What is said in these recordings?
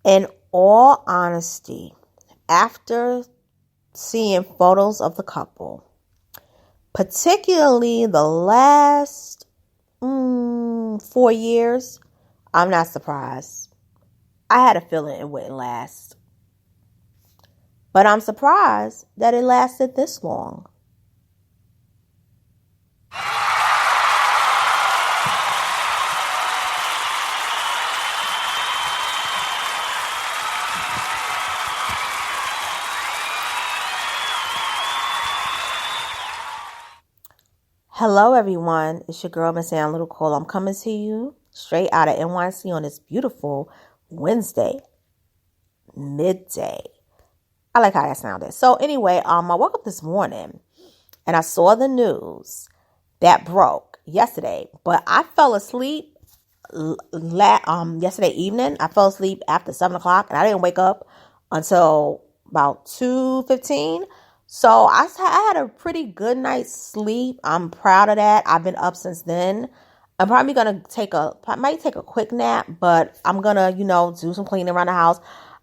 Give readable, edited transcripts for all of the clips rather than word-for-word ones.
In all honesty, after seeing photos of the couple, particularly the last 4 years, I'm not surprised. I had a feeling it wouldn't last. But I'm surprised that it lasted this long. Hello, everyone. It's your girl, Miss Ann Little Cole. I'm coming to you straight out of NYC on this beautiful Wednesday midday. I like how that sounded. So anyway, I woke up this morning and I saw the news that broke yesterday, but I fell asleep yesterday evening. I fell asleep after 7 o'clock and I didn't wake up until about 2:15. So I had a pretty good night's sleep. I'm proud of that. I've been up since then. I'm probably going to might take a quick nap, but I'm going to, do some cleaning around the house.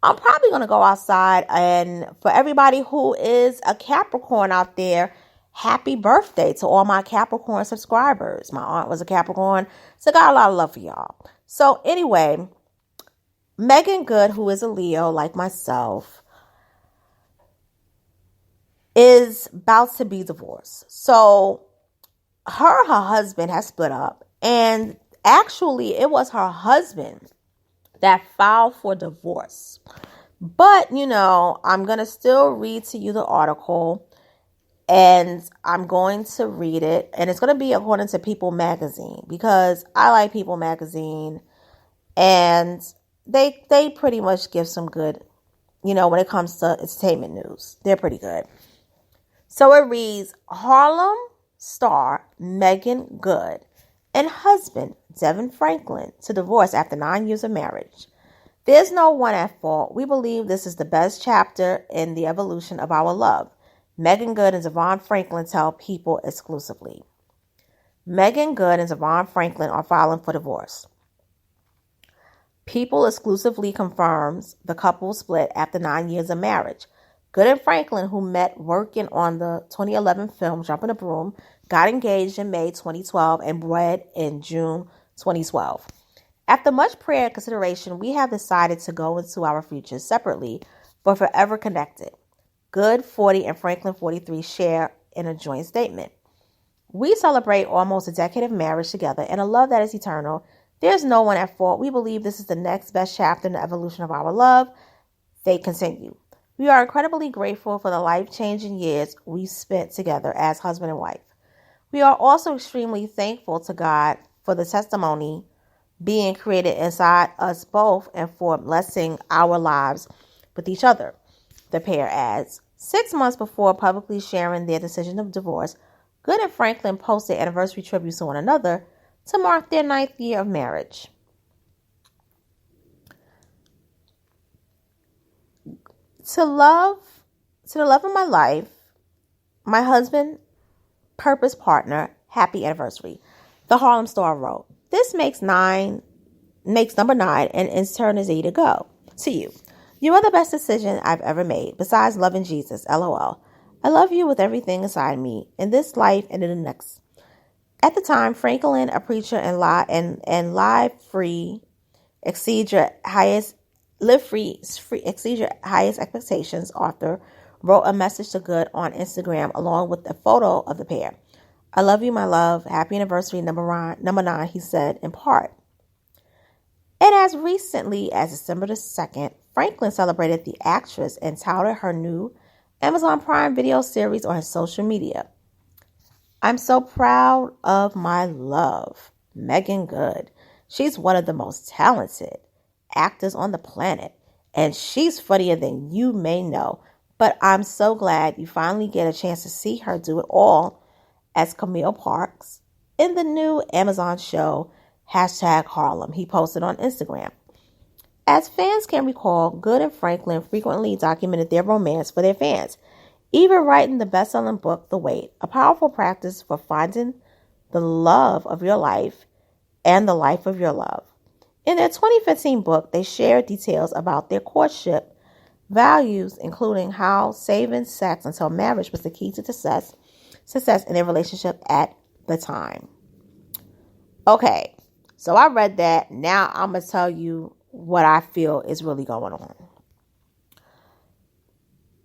I'm probably going to go outside. And for everybody who is a Capricorn out there, happy birthday to all my Capricorn subscribers. My aunt was a Capricorn, so I got a lot of love for y'all. So anyway, Meagan Good, who is a Leo like myself, is about to be divorced. So her husband has split up, and actually it was her husband that filed for divorce. But, I'm going to still read to you the article, and I'm going to read it, and it's going to be according to People Magazine, because I like People Magazine, and they pretty much give some good, when it comes to entertainment news. They're pretty good. So it reads, Harlem star Meagan Good and husband DeVon Franklin to divorce after 9 years of marriage. There's no one at fault. We believe this is the best chapter in the evolution of our love. Meagan Good and DeVon Franklin tell People exclusively. Meagan Good and DeVon Franklin are filing for divorce. People exclusively confirms the couple split after 9 years of marriage. Good and Franklin, who met working on the 2011 film Jumping the Broom, got engaged in May 2012 and wed in June 2012. After much prayer and consideration, we have decided to go into our futures separately, but forever connected. Good, 40, and Franklin, 43, share in a joint statement. We celebrate almost a decade of marriage together and a love that is eternal. There's no one at fault. We believe this is the next best chapter in the evolution of our love. They continue. We are incredibly grateful for the life-changing years we spent together as husband and wife. We are also extremely thankful to God for the testimony being created inside us both and for blessing our lives with each other. The pair adds, 6 months before publicly sharing their decision of divorce, Good and Franklin posted anniversary tributes to one another to mark their 9th year of marriage. To the love of my life, my husband, purpose partner, happy anniversary. The Harlem Star wrote, this makes number 9 and eternity to go. To you. You are the best decision I've ever made, besides loving Jesus, LOL. I love you with everything inside me, in this life and in the next. At the time, Franklin, a preacher and live free, exceed your highest expectations author, wrote a message to Good on Instagram along with a photo of the pair. I love you, my love. Happy anniversary, number 9, he said in part. And as recently as December the 2nd, Franklin celebrated the actress and touted her new Amazon Prime Video series on his social media. I'm so proud of my love, Meagan Good. She's one of the most talented actors on the planet, and she's funnier than you may know. But I'm so glad you finally get a chance to see her do it all as Camille Parks in the new Amazon show #Harlem, he posted on Instagram. As fans can recall, Good and Franklin frequently documented their romance for their fans, even writing the best-selling book, The Wait, a powerful practice for finding the love of your life and the life of your love. In their 2015 book, they shared details about their courtship values, including how saving sex until marriage was the key to success in their relationship at the time. Okay, so I read that. Now I'm going to tell you what I feel is really going on.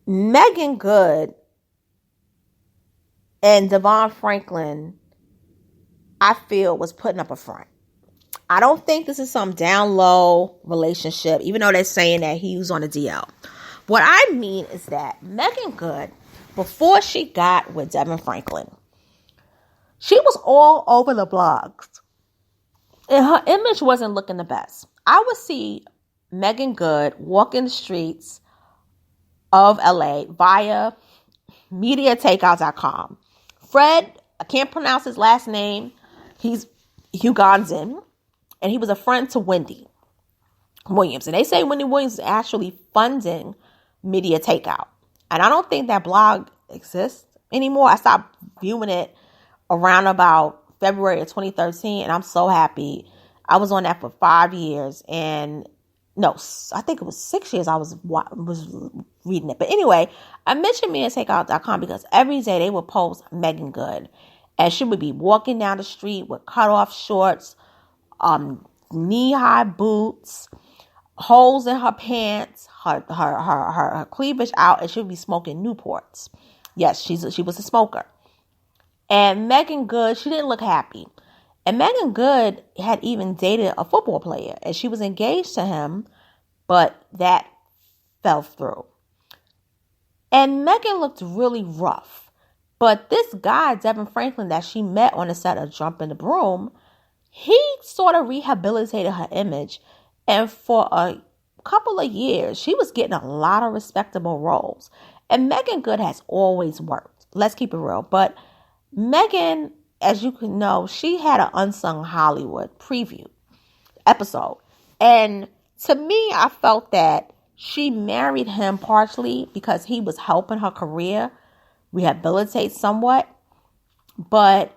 Meagan Good and DeVon Franklin, I feel, was putting up a front. I don't think this is some down low relationship, even though they're saying that he was on a DL. What I mean is that Meagan Good, before she got with DeVon Franklin, she was all over the blogs. And her image wasn't looking the best. I would see Meagan Good walking the streets of LA via MediaTakeout.com. Fred, I can't pronounce his last name. He's Ugandan. And he was a friend to Wendy Williams. And they say Wendy Williams is actually funding Media Takeout. And I don't think that blog exists anymore. I stopped viewing it around about February of 2013. And I'm so happy. I was on that for 5 years. And no, I think it was 6 years I was reading it. But anyway, I mentioned MediaTakeout.com because every day they would post Meagan Good. And she would be walking down the street with cut-off shorts, knee-high boots, holes in her pants, her cleavage out, and she would be smoking Newports. Yes, she was a smoker. And Meagan Good, she didn't look happy. And Meagan Good had even dated a football player, and she was engaged to him, but that fell through. And Meagan looked really rough. But this guy, DeVon Franklin, that she met on the set of Jumping the Broom, he sort of rehabilitated her image. And for a couple of years, she was getting a lot of respectable roles. And Meagan Good has always worked. Let's keep it real. But Meagan, as you can know, she had an Unsung Hollywood preview episode. And to me, I felt that she married him partially because he was helping her career rehabilitate somewhat. But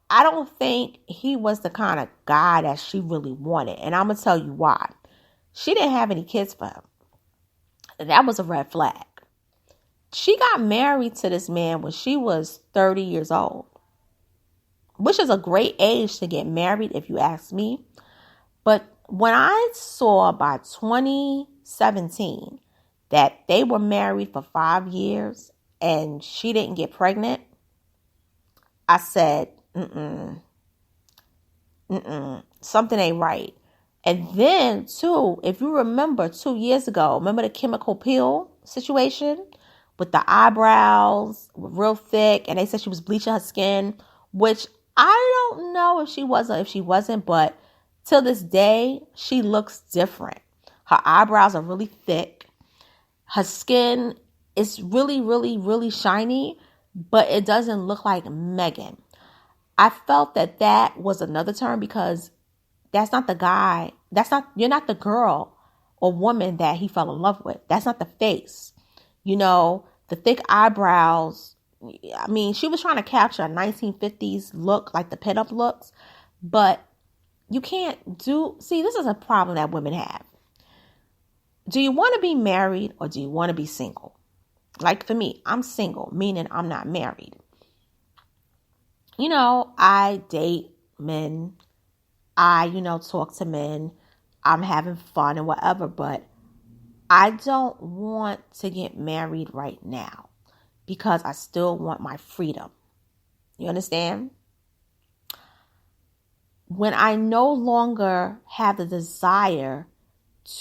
I don't think he was the kind of guy that she really wanted. And I'm going to tell you why. She didn't have any kids for him. And that was a red flag. She got married to this man when she was 30 years old, which is a great age to get married if you ask me. But when I saw by 2017 that they were married for 5 years and she didn't get pregnant, I said, something ain't right. And then, too, if you remember 2 years ago, remember the chemical peel situation with the eyebrows real thick, and they said she was bleaching her skin, which I don't know if she wasn't, but till this day, she looks different. Her eyebrows are really thick. Her skin is really, really, really shiny, but it doesn't look like Meagan. I felt that was another term because that's not the guy. You're not the girl or woman that he fell in love with. That's not the face. You know, the thick eyebrows. I mean, she was trying to capture a 1950s look, like the pinup looks, but you can't see, this is a problem that women have. Do you want to be married or do you want to be single? Like for me, I'm single, meaning I'm not married. You know, I date men. I, talk to men. I'm having fun and whatever, but I don't want to get married right now because I still want my freedom. You understand? When I no longer have the desire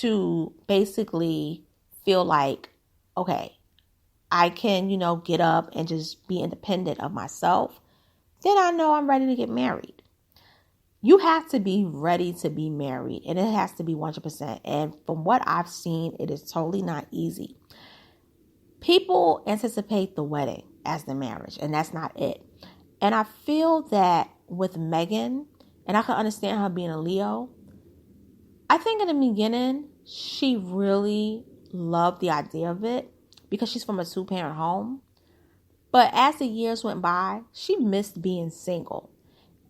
to basically feel like, okay, I can, get up and just be independent of myself, then I know I'm ready to get married. You have to be ready to be married, and it has to be 100%. And from what I've seen, it is totally not easy. People anticipate the wedding as the marriage, and that's not it. And I feel that with Meagan, and I can understand her being a Leo, I think in the beginning, she really loved the idea of it because she's from a 2-parent home. But as the years went by, she missed being single.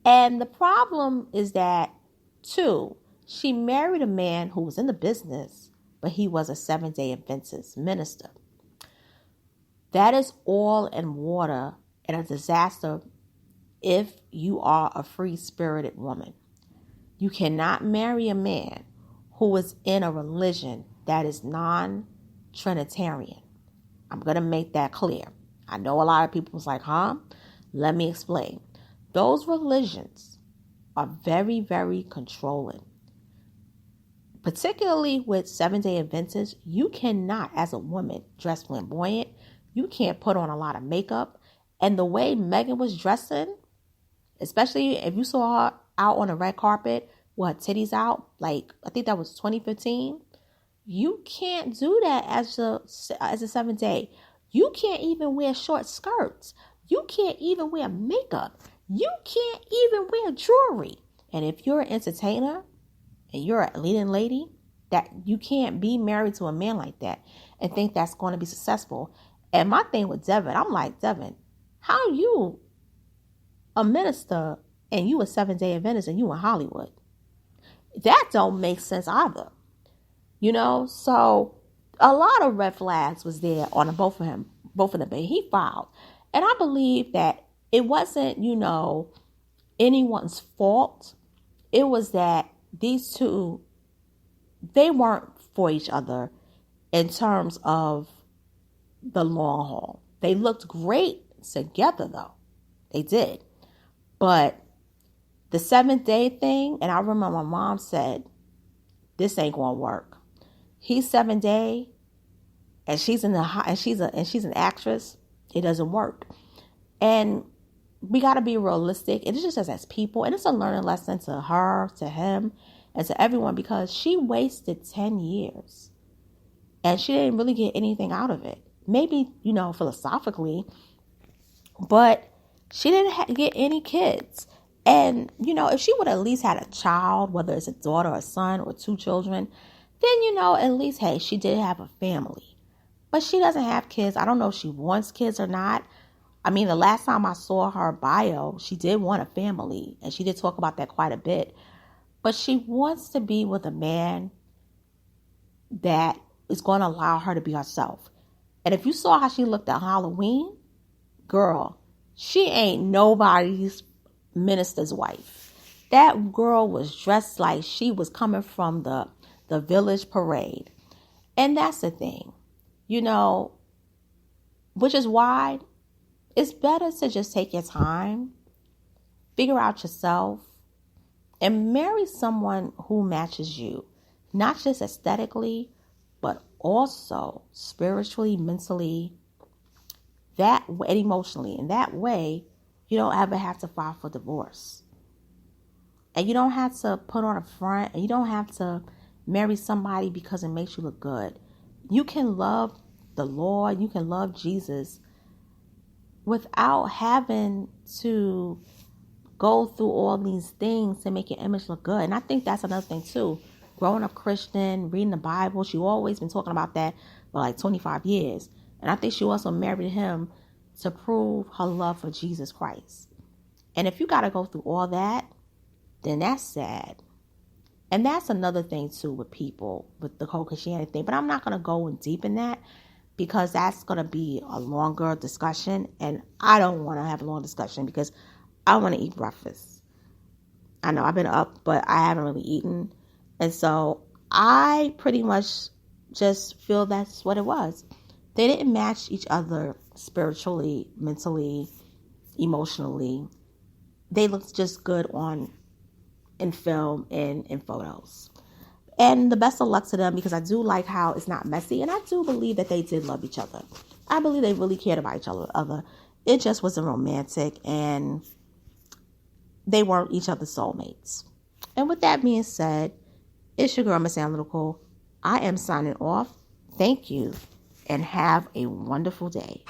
And the problem is that, too, She married a man who was in the business, but he was a Seventh-day Adventist minister. That is oil and water and a disaster if you are a free-spirited woman. You cannot marry a man who is in a religion that is non-Trinitarian. I'm going to make that clear. I know a lot of people was like, huh? Let me explain. Those religions are very, very controlling. Particularly with Seventh-day Adventists, you cannot, as a woman, dress flamboyant. You can't put on a lot of makeup. And the way Meagan was dressing, especially if you saw her out on the red carpet with her titties out, like I think that was 2015, you can't do that as a Seventh Day. You can't even wear short skirts. You can't even wear makeup. You can't even wear jewelry. And if you're an entertainer and you're a leading lady, that you can't be married to a man like that and think that's going to be successful. And my thing with Devin, I'm like, Devin, how you a minister and you a Seventh-day Adventist and you in Hollywood? That don't make sense either. You know, so a lot of red flags was there on both of them, but he filed. And I believe that it wasn't, anyone's fault. It was that these two, they weren't for each other in terms of the long haul. They looked great together though. They did. But the Seventh Day thing, and I remember my mom said, this ain't gonna work. He's 7 Day, and she's an actress. It doesn't work, and we got to be realistic. And it's just as people, and it's a learning lesson to her, to him, and to everyone, because she wasted 10 years, and she didn't really get anything out of it. Maybe philosophically, but she didn't get any kids. And if she would have at least had a child, whether it's a daughter or a son or 2 children, then, at least, hey, she did have a family. But she doesn't have kids. I don't know if she wants kids or not. I mean, the last time I saw her bio, she did want a family. And she did talk about that quite a bit. But she wants to be with a man that is going to allow her to be herself. And if you saw how she looked at Halloween, girl, she ain't nobody's minister's wife. That girl was dressed like she was coming from the village parade. And that's the thing, which is why it's better to just take your time, figure out yourself, and marry someone who matches you, not just aesthetically, but also spiritually, mentally, that way, and emotionally. And that way, you don't ever have to file for divorce. And you don't have to put on a front, and you don't have to marry somebody because it makes you look good. You can love the Lord, you can love Jesus without having to go through all these things to make your image look good. And I think that's another thing too. Growing up Christian, reading the Bible, she always been talking about that for like 25 years. And I think she also married him to prove her love for Jesus Christ. And if you got to go through all that, then that's sad. And that's another thing too with people, with the whole Christianity thing. But I'm not going to go in deep in that because that's going to be a longer discussion. And I don't want to have a long discussion because I want to eat breakfast. I know I've been up, but I haven't really eaten. And so I pretty much just feel that's what it was. They didn't match each other spiritually, mentally, emotionally. They looked just good in film and in photos. And the best of luck to them, because I do like how it's not messy. And I do believe that they did love each other. I believe they really cared about each other. It just wasn't romantic, and they weren't each other's soulmates. And with that being said, it's your girl, Miss Analytical. I am signing off. Thank you, and have a wonderful day.